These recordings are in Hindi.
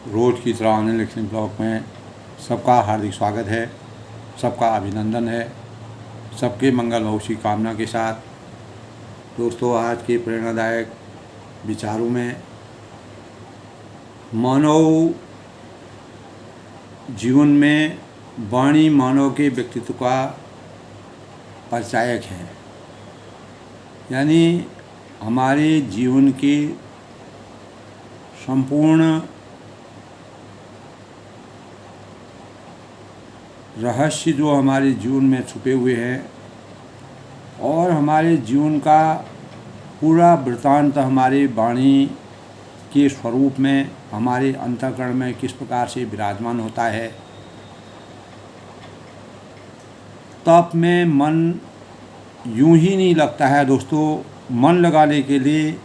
रोज़ की तरह अनिल लिखने ब्लॉग में सबका हार्दिक स्वागत है, सबका अभिनंदन है, सबके मंगल भविष्य की कामना के साथ। दोस्तों, आज के प्रेरणादायक विचारों में मानव जीवन में वाणी मानव के व्यक्तित्व का परिचायक है। यानी हमारे जीवन के संपूर्ण रहस्य जो हमारे जीवन में छुपे हुए हैं और हमारे जीवन का पूरा वृत्तांत हमारे वाणी के स्वरूप में, हमारे अंतःकरण में किस प्रकार से विराजमान होता है। तप में मन यूं ही नहीं लगता है दोस्तों। मन लगाने के लिए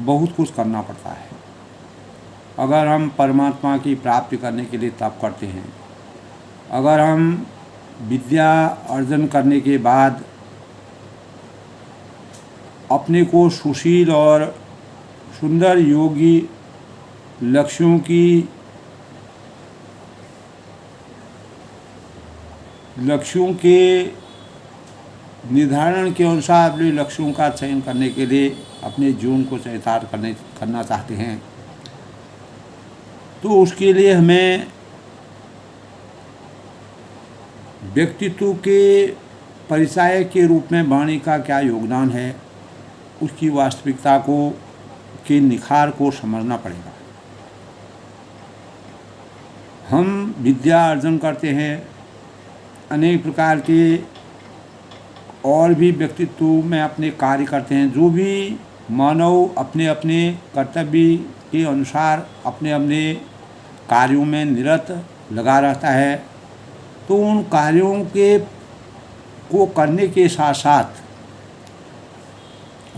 बहुत कुछ करना पड़ता है। अगर हम परमात्मा की प्राप्ति करने के लिए तप करते हैं, अगर हम विद्या अर्जन करने के बाद अपने को सुशील और सुंदर योगी लक्ष्यों के निर्धारण के अनुसार अपने लक्ष्यों का चयन करने के लिए अपने जीवन को चरितार्थ करना चाहते हैं, तो उसके लिए हमें व्यक्तित्व के परिचय के रूप में वाणी का क्या योगदान है, उसकी वास्तविकता के निखार को समझना पड़ेगा। हम विद्या अर्जन करते हैं, अनेक प्रकार के और भी व्यक्तित्व में अपने कार्य करते हैं। जो भी मानव अपने अपने कर्तव्य के अनुसार अपने अपने कार्यों में निरत लगा रहता है, तो उन कार्यों को करने के साथ साथ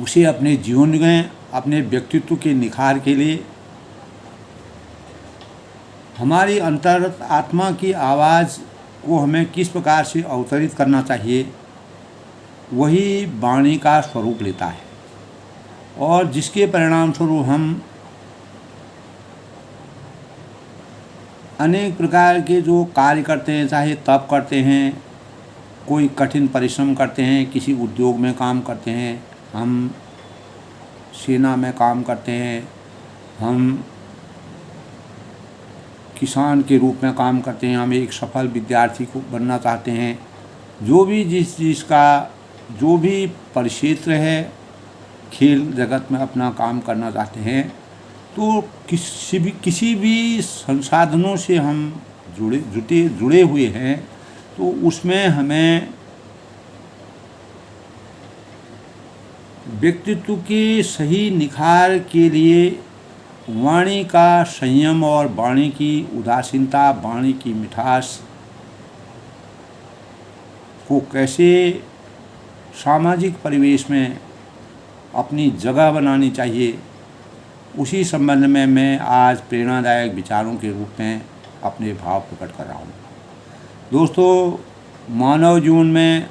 उसे अपने जीवन में, अपने व्यक्तित्व के निखार के लिए हमारी अंतर आत्मा की आवाज़ को हमें किस प्रकार से अवतरित करना चाहिए, वही वाणी का स्वरूप लेता है। और जिसके परिणाम स्वरूप हम अनेक प्रकार के जो कार्य करते हैं, चाहे तप करते हैं, कोई कठिन परिश्रम करते हैं, किसी उद्योग में काम करते हैं, हम सेना में काम करते हैं, हम किसान के रूप में काम करते हैं, हम एक सफल विद्यार्थी को बनना चाहते हैं। जो भी जिस चीज़ का जो भी परिक्षेत्र है, खेल जगत में अपना काम करना चाहते हैं, तो किसी भी संसाधनों से हम जुड़े हुए हैं, तो उसमें हमें व्यक्तित्व के सही निखार के लिए वाणी का संयम और वाणी की उदासीनता, वाणी की मिठास को कैसे सामाजिक परिवेश में अपनी जगह बनानी चाहिए, उसी संबंध में मैं आज प्रेरणादायक विचारों के रूप में अपने भाव प्रकट कर रहा हूँ। दोस्तों, मानव जीवन में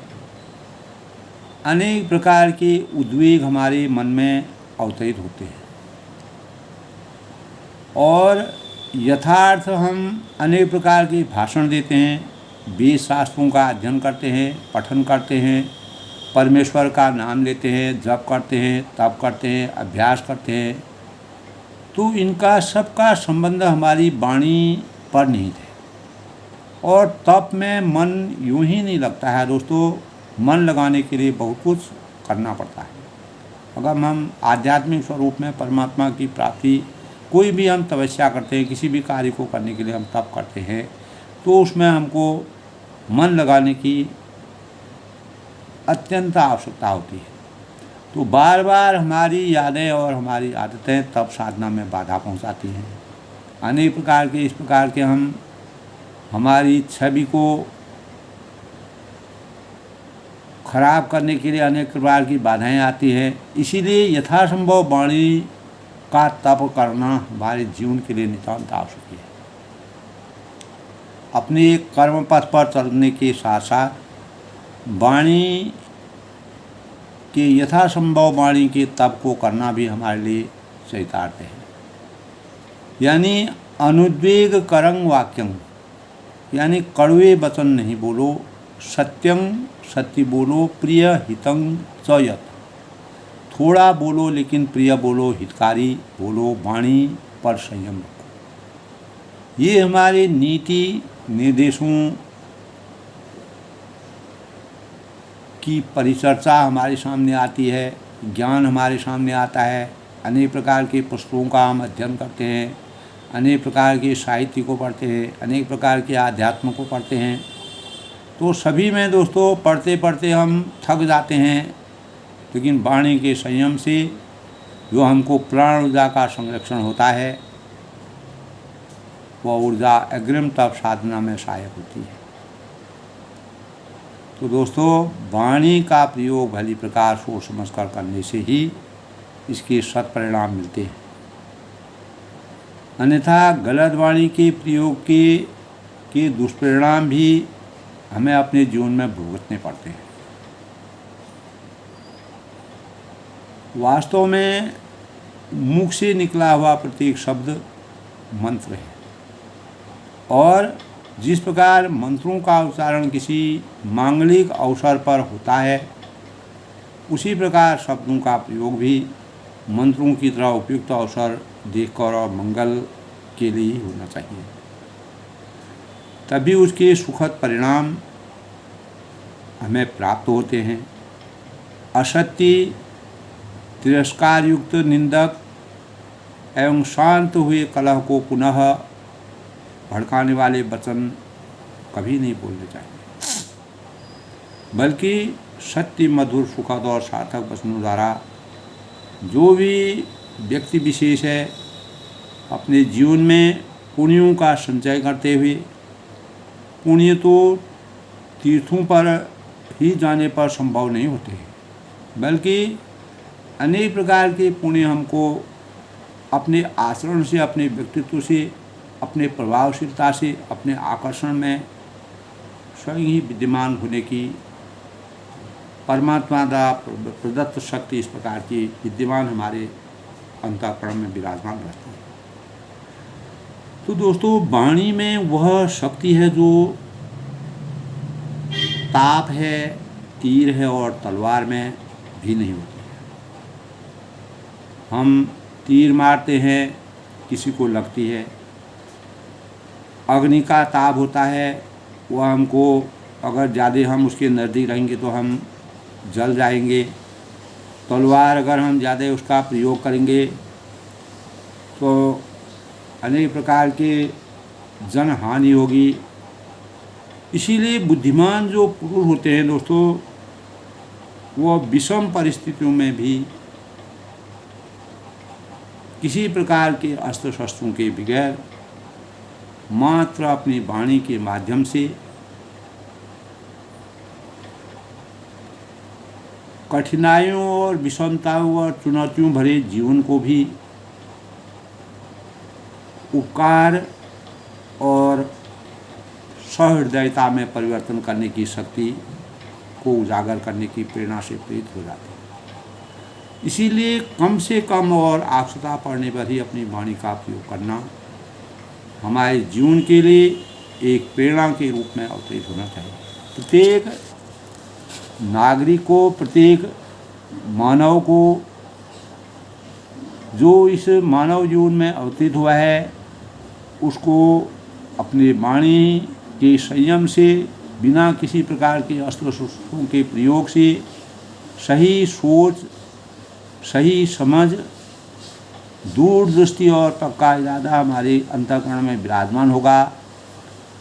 अनेक प्रकार के उद्वेग हमारे मन में अवतरित होते हैं और यथार्थ हम अनेक प्रकार के भाषण देते हैं, वेद शास्त्रों का अध्ययन करते हैं, पठन करते हैं, परमेश्वर का नाम लेते हैं, जप करते हैं, तप करते हैं, अभ्यास करते हैं, तो इनका सबका संबंध हमारी वाणी पर निहित है। और तप में मन यूं ही नहीं लगता है दोस्तों। मन लगाने के लिए बहुत कुछ करना पड़ता है। अगर हम आध्यात्मिक स्वरूप में परमात्मा की प्राप्ति, कोई भी हम तपस्या करते हैं, किसी भी कार्य को करने के लिए हम तप करते हैं, तो उसमें हमको मन लगाने की अत्यंत आवश्यकता होती है। तो बार बार हमारी यादें और हमारी आदतें तप साधना में बाधा पहुंचाती हैं। अनेक प्रकार के इस प्रकार के हम हमारी छवि को खराब करने के लिए अनेक प्रकार की बाधाएं आती हैं। इसीलिए यथासंभव वाणी का तप करना हमारे जीवन के लिए नितांत आवश्यक है। अपने कर्म पथ पर चलने के साथ साथ वाणी के यथासंभव वाणी के तप को करना भी हमारे लिए चरितार्थ है। यानी अनुद्वेग करं वाक्यं, यानी कड़वे वचन नहीं बोलो, सत्यं सत्य बोलो, प्रिय हितं च यत्, थोड़ा बोलो लेकिन प्रिय बोलो, हितकारी बोलो, वाणी पर संयम रखो। ये हमारे नीति निर्देशों की परिचर्चा हमारे सामने आती है, ज्ञान हमारे सामने आता है, अनेक प्रकार के पुस्तकों का हम अध्ययन करते हैं, अनेक प्रकार के साहित्य को पढ़ते हैं, अनेक प्रकार के आध्यात्म को पढ़ते हैं। तो सभी में दोस्तों पढ़ते पढ़ते हम थक जाते हैं, लेकिन वाणी के संयम से जो हमको प्राण ऊर्जा का संरक्षण होता है, वह ऊर्जा अग्रिम तप साधना में सहायक होती है। तो दोस्तों वाणी का प्रयोग भली प्रकार सोच समझ कर करने से ही इसके सत्परिणाम मिलते हैं, अन्यथा गलत वाणी के प्रयोग के दुष्परिणाम भी हमें अपने जीवन में भुगतने पड़ते हैं। वास्तव में मुख से निकला हुआ प्रत्येक शब्द मंत्र है, और जिस प्रकार मंत्रों का उच्चारण किसी मांगलिक अवसर पर होता है, उसी प्रकार शब्दों का प्रयोग भी मंत्रों की तरह उपयुक्त अवसर देखकर और मंगल के लिए ही होना चाहिए, तभी उसके सुखद परिणाम हमें प्राप्त होते हैं। असत्य, तिरस्कार युक्त निंदक एवं शांत हुए कलह को पुनः भड़काने वाले वचन कभी नहीं बोलने चाहिए, बल्कि सत्य, मधुर, सुखद और सार्थक वचनों द्वारा जो भी व्यक्ति विशेष है अपने जीवन में पुण्यों का संचय करते हुए, पुण्य तो तीर्थों पर ही जाने पर संभव नहीं होते हैं, बल्कि अनेक प्रकार के पुण्य हमको अपने आचरण से, अपने व्यक्तित्व से, अपने प्रभावशीलता से, अपने आकर्षण में स्वयं ही विद्यमान होने की परमात्मा द्वारा प्रदत्त शक्ति इस प्रकार की विद्यमान हमारे अंतःकरण में विराजमान रहती है। तो दोस्तों वाणी में वह शक्ति है जो ताप है, तीर है और तलवार में भी नहीं होती है। हम तीर मारते हैं, किसी को लगती है, अग्नि का ताप होता है, वह हमको अगर ज़्यादा हम उसके नज़दीक रहेंगे तो हम जल जाएंगे। तलवार अगर हम ज़्यादा उसका प्रयोग करेंगे तो अनेक प्रकार के जन हानि होगी। इसीलिए बुद्धिमान जो पुरुष होते हैं दोस्तों, वो विषम परिस्थितियों में भी किसी प्रकार के अस्त्र शस्त्रों के बगैर मात्र अपनी वाणी के माध्यम से कठिनाइयों और विषमताओं और चुनौतियों भरे जीवन को भी उपकार और सहृदयता में परिवर्तन करने की शक्ति को उजागर करने की प्रेरणा से प्रेरित हो जाते हैं। इसीलिए कम से कम और आवश्यकता पड़ने पर ही अपनी वाणी का प्रयोग करना हमारे जीवन के लिए एक प्रेरणा के रूप में अवतरित होना चाहिए। प्रत्येक नागरिक को, प्रत्येक मानव को जो इस मानव जीवन में अवतरित हुआ है, उसको अपने वाणी के संयम से, बिना किसी प्रकार के अस्त्र शस्त्रों के प्रयोग से सही सोच, सही समझ, दूरदृष्टि और पक्का इरादा हमारे अंतःकरण में विराजमान होगा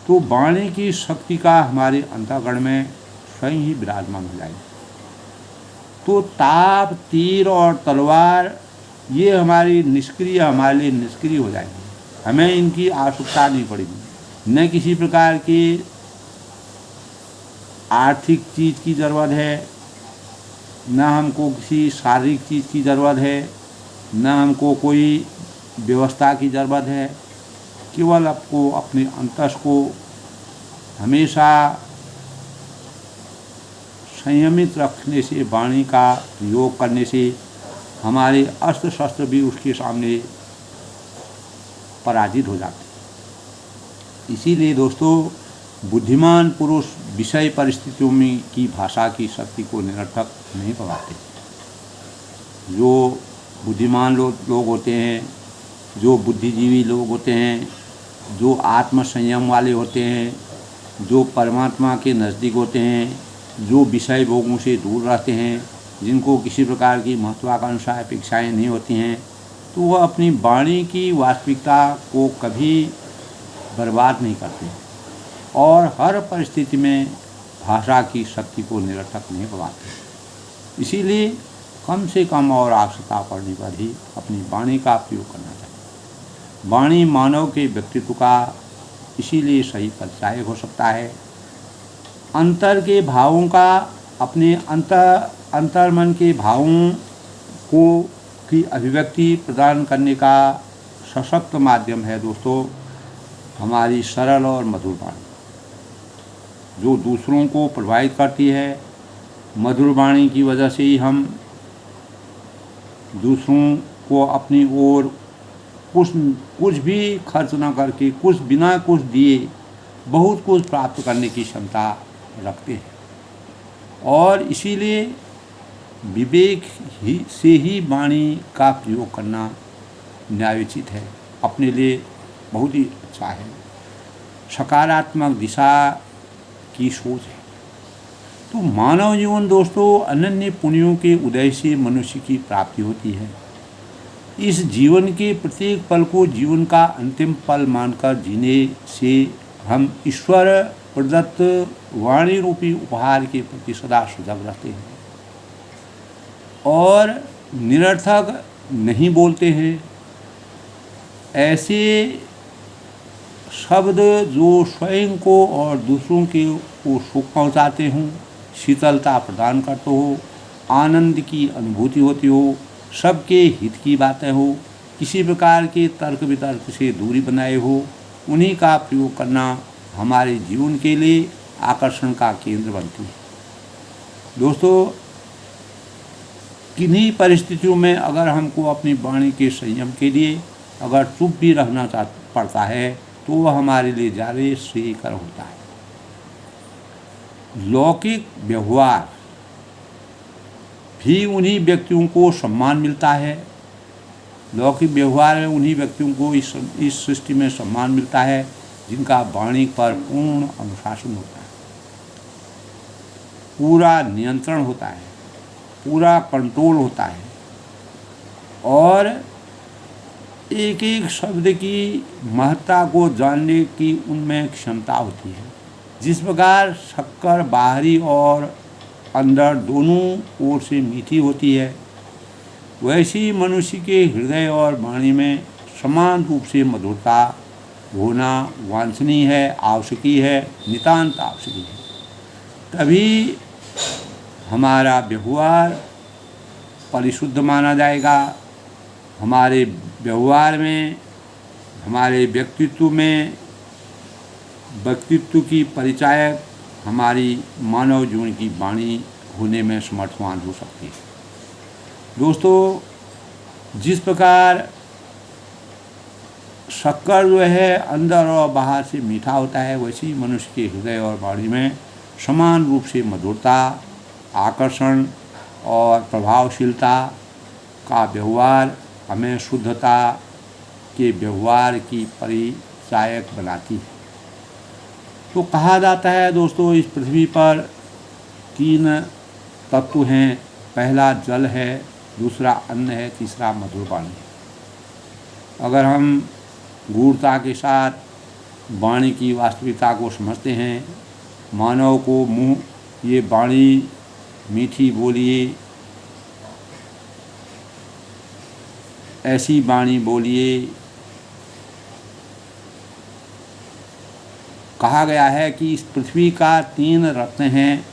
तो वाणी की शक्ति का हमारे अंतःकरण में स्वयं ही विराजमान हो जाएगी। तो ताप, तीर और तलवार ये हमारे लिए निष्क्रिय हो जाएंगे। हमें इनकी आवश्यकता नहीं पड़ेगी। न किसी प्रकार की आर्थिक चीज़ की ज़रूरत है, न हमको किसी शारीरिक चीज़ की ज़रूरत है, न हमको कोई व्यवस्था की ज़रूरत है। केवल आपको अपने अंतस को हमेशा संयमित रखने से, वाणी का प्रयोग करने से हमारे अस्त्र शस्त्र भी उसके सामने पराजित हो जाते हैं। इसीलिए दोस्तों, बुद्धिमान पुरुष विषय परिस्थितियों में की भाषा की शक्ति को निरर्थक नहीं पवाते। जो बुद्धिमान लोग होते हैं, जो बुद्धिजीवी लोग होते हैं, जो आत्म संयम वाले होते हैं, जो परमात्मा के नज़दीक होते हैं, जो विषय भोगों से दूर रहते हैं, जिनको किसी प्रकार की महत्वाकांक्षा अपेक्षाएं नहीं होती हैं, तो वह अपनी वाणी की वास्तविकता को कभी बर्बाद नहीं करते और हर परिस्थिति में भाषा की शक्ति को निरर्थक नहीं पवाते। इसीलिए कम से कम और आवश्यकता पड़ने पर ही अपनी वाणी का प्रयोग करना चाहिए। वाणी मानव के व्यक्तित्व का इसीलिए सही परिचायक हो सकता है। अंतर के भावों का, अपने अंतर्मन के भावों को की अभिव्यक्ति प्रदान करने का सशक्त माध्यम है दोस्तों हमारी सरल और मधुर वाणी, जो दूसरों को प्रभावित करती है। मधुर वाणी की वजह से ही हम दूसरों को अपनी ओर कुछ भी खर्च न करके, कुछ बिना कुछ दिए बहुत कुछ प्राप्त करने की क्षमता रखते हैं। और इसीलिए विवेक से ही वाणी का प्रयोग करना न्यायोचित है, अपने लिए बहुत ही अच्छा है, सकारात्मक दिशा की सोच है। तो मानव जीवन दोस्तों अनन्य पुण्यों के उदय से मनुष्य की प्राप्ति होती है। इस जीवन के प्रत्येक पल को जीवन का अंतिम पल मानकर जीने से हम ईश्वर प्रदत्त वाणी रूपी उपहार के प्रति सदा सजग रहते हैं और निरर्थक नहीं बोलते हैं। ऐसे शब्द जो स्वयं को और दूसरों को सुख पहुँचाते हों, शीतलता प्रदान करते हो, आनंद की अनुभूति होती हो, सबके हित की बातें हो, किसी प्रकार के तर्क वितर्क से दूरी बनाए हो, उन्हीं का प्रयोग करना हमारे जीवन के लिए आकर्षण का केंद्र बनती है। दोस्तों, किन्हीं परिस्थितियों में अगर हमको अपनी वाणी के संयम के लिए अगर चुप भी रहना पड़ता है तो वह हमारे लिए ज़्यादा श्रेयकर होता है। लौकिक व्यवहार भी उन्हीं व्यक्तियों को सम्मान मिलता है। लौकिक व्यवहार में उन्हीं व्यक्तियों को इस सृष्टि में सम्मान मिलता है जिनका वाणी पर पूर्ण अनुशासन होता है, पूरा नियंत्रण होता है, पूरा कंट्रोल होता है और एक एक शब्द की महत्ता को जानने की उनमें क्षमता होती है। जिस प्रकार शक्कर बाहरी और अंदर दोनों ओर से मीठी होती है, वैसी मनुष्य के हृदय और वाणी में समान रूप से मधुरता होना वांछनीय है, आवश्यकी है, नितांत आवश्यकी है। तभी हमारा व्यवहार परिशुद्ध माना जाएगा। हमारे व्यवहार में, हमारे व्यक्तित्व में, व्यक्तित्व की परिचायक हमारी मानव जीवन की वाणी होने में समर्थवान हो सकती है। दोस्तों, जिस प्रकार शक्कर जो है अंदर और बाहर से मीठा होता है, वैसे ही मनुष्य के हृदय और वाणी में समान रूप से मधुरता, आकर्षण और प्रभावशीलता का व्यवहार हमें शुद्धता के व्यवहार की परिचायक बनाती है। तो कहा जाता है दोस्तों, इस पृथ्वी पर 3 तत्व हैं। पहला जल है, दूसरा अन्न है, तीसरा मधुर वाणी है। अगर हम गूढ़ता के साथ वाणी की वास्तविकता को समझते हैं, मानव को मुँह ये वाणी मीठी बोलिए, ऐसी वाणी बोलिए। कहा गया है कि इस पृथ्वी का 3 रत्न हैं,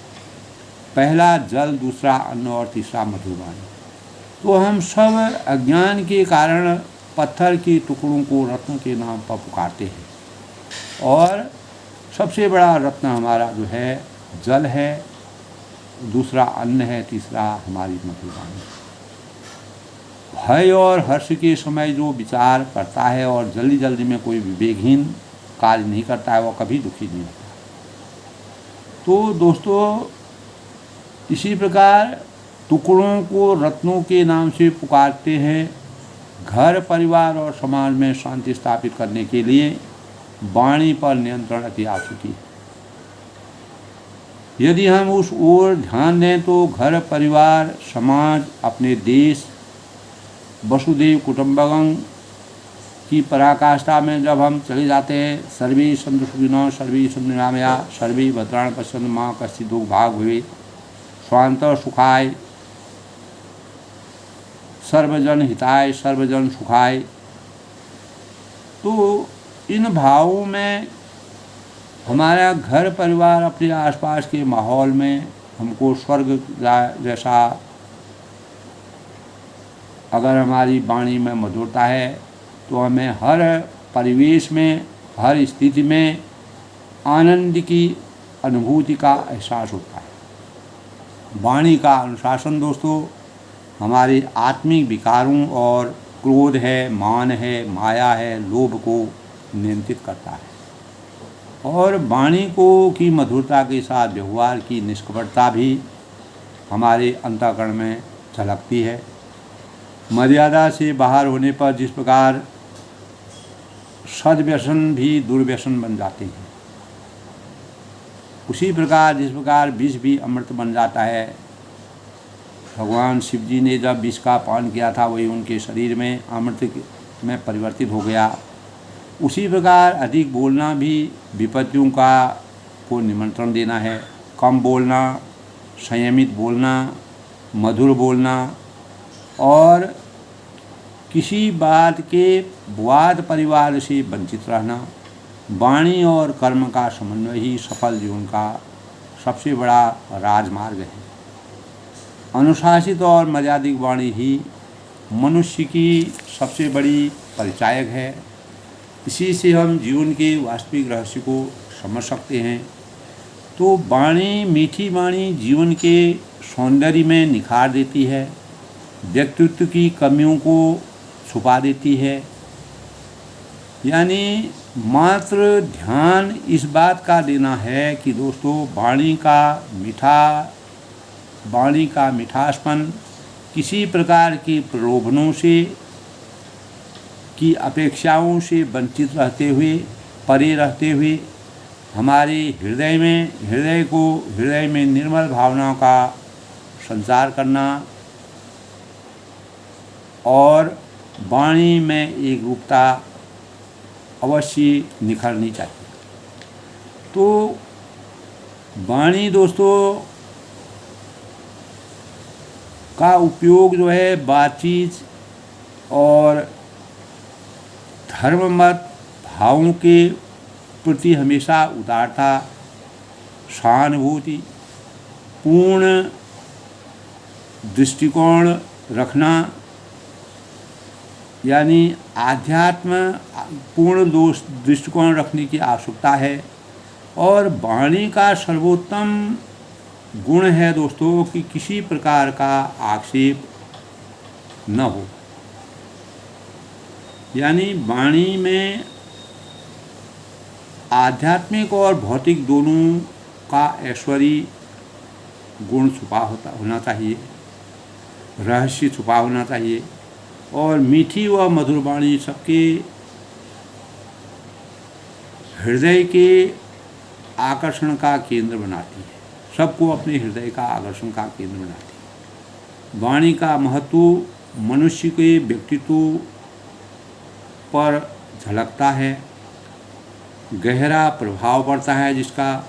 पहला जल, दूसरा अन्न और तीसरा मधुर वाणी। तो हम सब अज्ञान के कारण पत्थर के टुकड़ों को रत्न के नाम पर पुकारते हैं और सबसे बड़ा रत्न हमारा जो है जल है, दूसरा अन्न है, तीसरा हमारी मधुर वाणी। भय और हर्ष के समय जो विचार करता है और जल्दी जल्दी में कोई विवेकहीन कार्य नहीं करता है, वो कभी दुखी नहीं होता। तो दोस्तों, इसी प्रकार टुकड़ों को रत्नों के नाम से पुकारते हैं। घर, परिवार और समाज में शांति स्थापित करने के लिए वाणी पर नियंत्रण अति आवश्यक है। यदि हम उस ओर ध्यान दें तो घर, परिवार, समाज, अपने देश, वसुधैव कुटुम्बकम की पराकाष्ठा में जब हम चले जाते हैं, सर्वे सन्तु सुखिनः सर्वे सन्तु निरामयाः सर्वे भद्राणि पश्यन्तु मा कश्चित् दुःखभाग् भवेत् स्वान्तः सुखाय सर्वजन हिताय सर्वजन सुखाय। तो इन भावों में हमारा घर, परिवार, अपने आसपास के माहौल में हमको स्वर्ग जैसा, अगर हमारी वाणी में मधुरता है तो हमें हर परिवेश में, हर स्थिति में आनंद की अनुभूति का एहसास होता है। वाणी का अनुशासन दोस्तों हमारे आत्मिक विकारों और क्रोध है, मान है, माया है, लोभ को नियंत्रित करता है। और वाणी को की मधुरता के साथ व्यवहार की निष्कपटता भी हमारे अंतःकरण में झलकती है। मर्यादा से बाहर होने पर जिस प्रकार सद्व्यसन भी दुर्व्यसन बन जाते हैं, उसी प्रकार जिस प्रकार विष भी अमृत बन जाता है। भगवान शिव जी ने जब विष का पान किया था, वही उनके शरीर में अमृत में परिवर्तित हो गया। उसी प्रकार अधिक बोलना भी विपत्तियों को निमंत्रण देना है। कम बोलना, संयमित बोलना, मधुर बोलना और किसी बात के वाद परिवार से वंचित रहना, वाणी और कर्म का समन्वय ही सफल जीवन का सबसे बड़ा राजमार्ग है। अनुशासित और मर्यादित वाणी ही मनुष्य की सबसे बड़ी परिचायक है। इसी से हम जीवन के वास्तविक रहस्य को समझ सकते हैं। तो वाणी, मीठी वाणी जीवन के सौंदर्य में निखार देती है, व्यक्तित्व की कमियों को छुपा देती है। यानी मात्र ध्यान इस बात का देना है कि दोस्तों वाणी का मिठासपन किसी प्रकार की प्रलोभनों से, की अपेक्षाओं से वंचित रहते हुए, परे रहते हुए हमारे हृदय में निर्मल भावनाओं का संचार करना और वाणी में एक रूपता अवश्य निखरनी चाहिए। तो वाणी दोस्तों का उपयोग जो है बातचीत और धर्ममत भावों के प्रति हमेशा उदारता, सहानुभूति पूर्ण दृष्टिकोण रखना, यानी आध्यात्म पूर्ण दृष्टिकोण रखने की आवश्यकता है। और वाणी का सर्वोत्तम गुण है दोस्तों कि किसी प्रकार का आक्षेप न हो। यानी वाणी में आध्यात्मिक और भौतिक दोनों का ऐश्वर्य गुण छुपा होना चाहिए, रहस्य छुपा होना चाहिए। और मीठी व मधुर वाणी सबके हृदय के आकर्षण का केंद्र बनाती है, सबको अपने हृदय का आकर्षण का केंद्र बनाती है। वाणी का महत्व मनुष्य के व्यक्तित्व पर झलकता है, गहरा प्रभाव पड़ता है, जिसका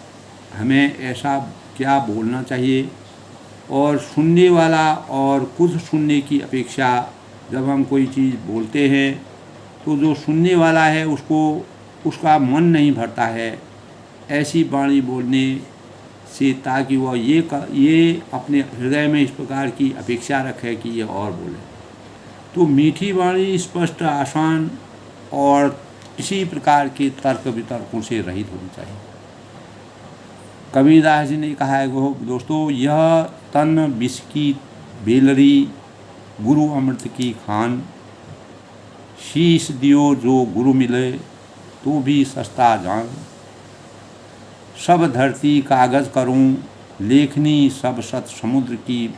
हमें ऐसा क्या बोलना चाहिए। और सुनने वाला और खुद सुनने की अपेक्षा जब हम कोई चीज़ बोलते हैं तो जो सुनने वाला है उसका मन नहीं भरता है ऐसी वाणी बोलने से, ताकि वह ये अपने हृदय में इस प्रकार की अपेक्षा रखे कि ये और बोले। तो मीठी वाणी स्पष्ट, आसान और किसी प्रकार के तर्क वितर्कों से रहित होनी चाहिए। कबीरदास जी ने कहा है दोस्तों, यह तन विष की बेलरी गुरु अमृत की खान, शीश दियो जो गुरु मिले तो भी सस्ता जान। सब धरती कागज़ करूं लेखनी, सब सत समुद्र की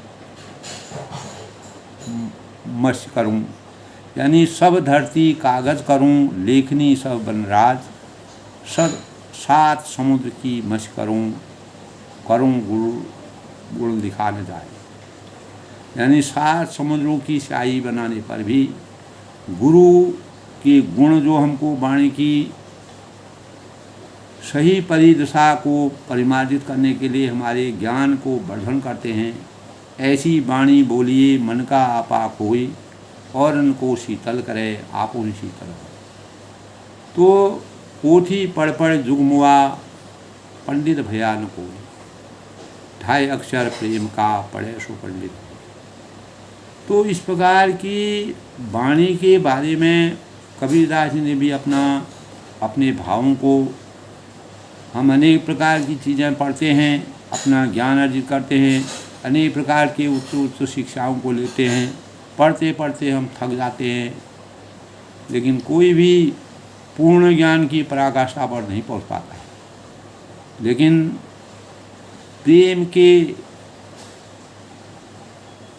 मत्स्य करूं। यानी सब धरती कागज़ करूं लेखनी, सब वनराज, सब सात समुद्र की मत्स्य करूं गुड़ दिखा न जाए। यानी सात समुद्रों की स्याही बनाने पर भी गुरु के गुण जो हमको वाणी की सही परिदशा को परिमार्जित करने के लिए हमारे ज्ञान को वर्धन करते हैं, ऐसी वाणी बोलिए मन का आपा खोई, और उनको शीतल करे आप उन्हें शीतल हो। तो पोथी पढ़ पढ़ जुगमुआ, पंडित भया न कोई, ढाई अक्षर प्रेम का पढ़े सो पंडित। तो इस प्रकार की वाणी के बारे में कबीरदास जी ने भी अपने भावों को, हम अनेक प्रकार की चीज़ें पढ़ते हैं, अपना ज्ञान अर्जित करते हैं, अनेक प्रकार के उच्च शिक्षाओं को लेते हैं, पढ़ते पढ़ते हम थक जाते हैं, लेकिन कोई भी पूर्ण ज्ञान की पराकाष्ठा पर नहीं पहुंच पाता है। लेकिन प्रेम के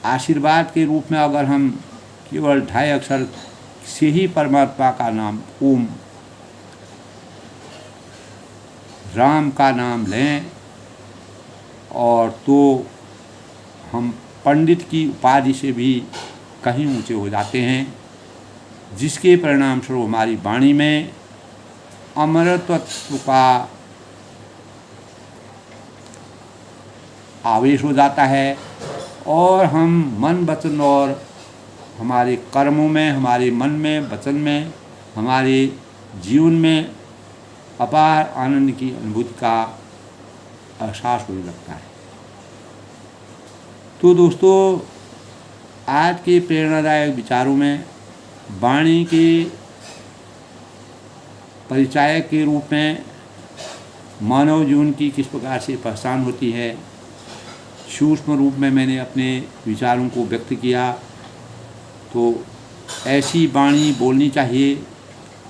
आशीर्वाद के रूप में अगर हम केवल ढाई अक्षर से ही परमात्मा का नाम ओम राम का नाम लें, और तो हम पंडित की उपाधि से भी कहीं ऊंचे हो जाते हैं, जिसके परिणाम स्वरूप हमारी वाणी में अमरत्व का आवेश हो जाता है, और हम मन वचन और हमारे कर्मों में, हमारे मन में, वचन में, हमारे जीवन में अपार आनंद की अनुभूति का एहसास होने लगता है। तो दोस्तों, आज के प्रेरणादायक विचारों में वाणी के परिचायक के रूप में मानव जीवन की किस प्रकार से पहचान होती है, सूक्ष्म रूप में मैंने अपने विचारों को व्यक्त किया। तो ऐसी वाणी बोलनी चाहिए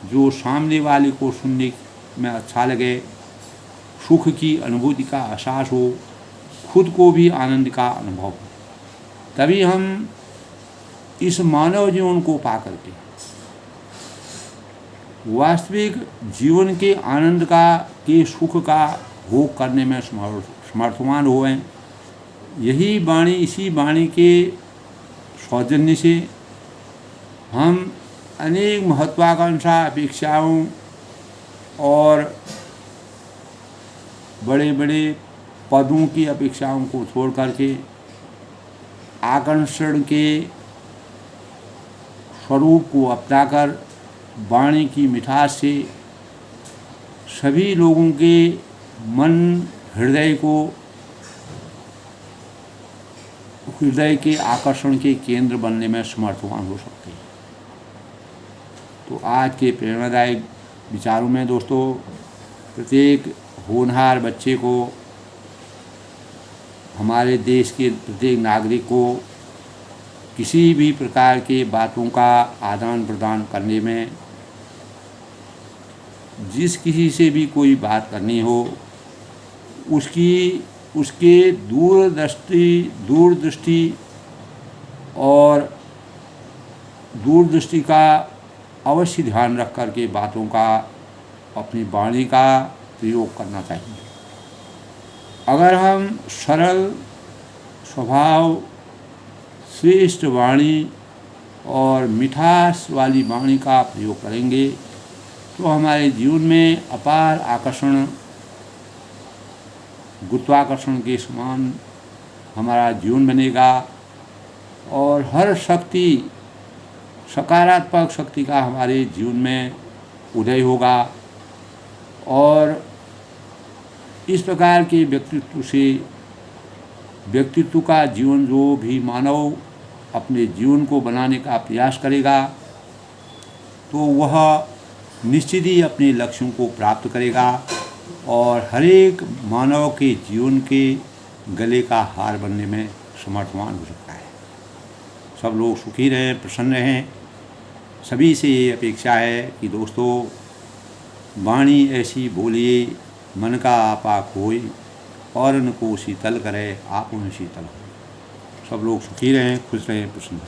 जो सामने वाले को सुनने में अच्छा लगे, सुख की अनुभूति का एहसास हो, खुद को भी आनंद का अनुभव हो। तभी हम इस मानव जीवन को पा करके वास्तविक जीवन के आनंद के सुख का भोग करने में समर्थवान हुए। यही वाणी, इसी वाणी के सौजन्य से हम अनेक महत्वाकांक्षा, अपेक्षाओं और बड़े बड़े पदों की अपेक्षाओं को छोड़ करके आकर्षण के स्वरूप को अपनाकर वाणी की मिठास से सभी लोगों के मन हृदय के आकर्षण के केंद्र बनने में समर्थवान हो सकते हैं। तो आज के प्रेरणादायक विचारों में दोस्तों, प्रत्येक होनहार बच्चे को, हमारे देश के प्रत्येक नागरिक को किसी भी प्रकार के बातों का आदान प्रदान करने में, जिस किसी से भी कोई बात करनी हो, उसके दूरदृष्टि का अवश्य ध्यान रख कर के बातों का, अपनी वाणी का प्रयोग करना चाहिए। अगर हम सरल स्वभाव, श्रेष्ठ वाणी और मिठास वाली वाणी का प्रयोग करेंगे तो हमारे जीवन में अपार आकर्षण, गुरुत्वाकर्षण के समान हमारा जीवन बनेगा, और हर शक्ति, सकारात्मक शक्ति का हमारे जीवन में उदय होगा। और इस प्रकार के व्यक्तित्व का जीवन जो भी मानव अपने जीवन को बनाने का प्रयास करेगा, तो वह निश्चित ही अपने लक्ष्यों को प्राप्त करेगा और हर एक मानव के जीवन के गले का हार बनने में समर्थवान हो सकता है। सब लोग सुखी रहें, प्रसन्न रहें। सभी से ये अपेक्षा है कि दोस्तों वाणी ऐसी बोलिए, मन का आपा खोई, और को शीतल करे, आप उन्हें शीतल हो। सब लोग सुखी रहें, खुश रहें, प्रसन्न रहें।